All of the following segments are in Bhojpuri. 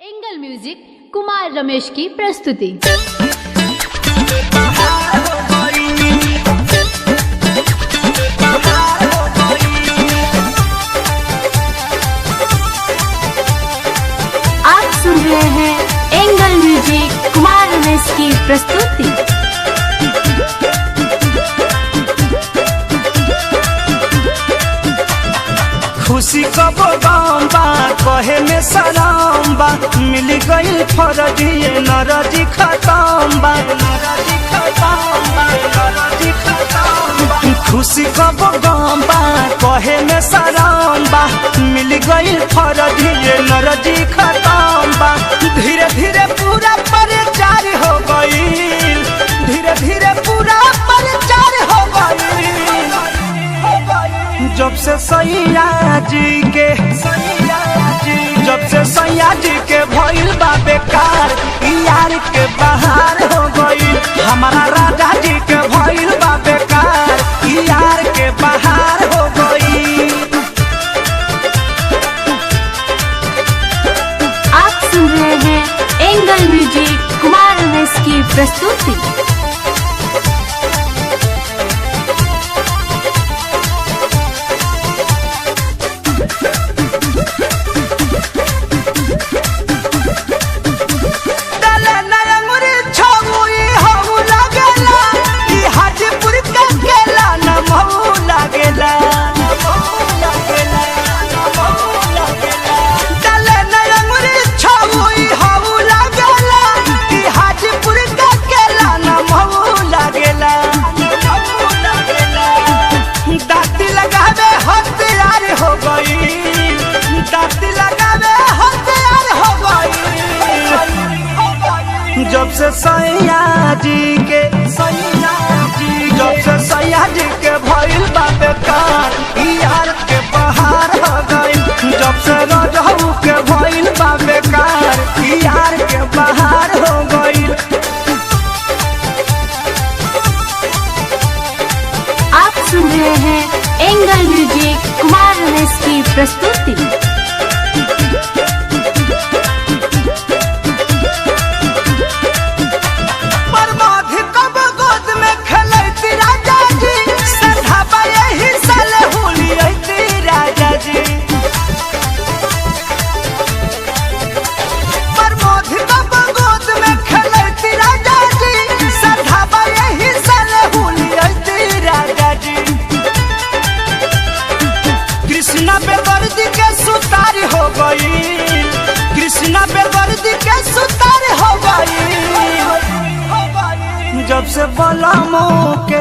एंगल म्यूजिक कुमार रमेश की प्रस्तुति। आप सुन रहे हैं एंगल म्यूजिक कुमार रमेश की प्रस्तुति। खुशी कबो गम बा कहे में सलाम बा मिल गई फरजिए नरजी खत्म बा खुशी कबो गम बा कहे में सलाम बा मिल गई फरजिए नरजी खत्म बा धीरे धीरे पूरा परिचार हो गई धीरे धीरे पूरा परिचार हो गई जब से सैया जी के भइल बा बेकार यार के बाहर हो गई हमारा राजा जी के भइल बा बेकार यार के बाहर हो गई। आप सुन रहे हैं एंगल म्यूजिक कुमार रमेश की प्रस्तुति। जब से सैया जी के भइल बा बेकार यार के बाहर हो गई जब से रजहू के भइल बा बेकार यार के बाहर हो गई। आप सुन रहे हैं एंगल म्यूजिक कुमार रमेश की प्रस्तुति। कृष्णा बेदर्दी के सुतार हो गई कृष्णा बेदर्दी के सुतार हो गई जब से बलमो के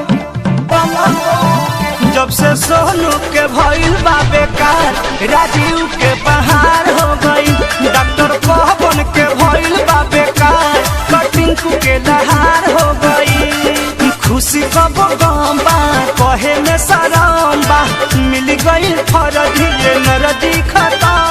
जब से सोनू के भइल बा बेकार राजीव के बाहर हो गई डॉक्टर पवन के भइल बा बेकार कटिंग के लहार हो गई खुशी कबो गम बा कहे में सलाम बा मिल गई फरजी नरजी खत्म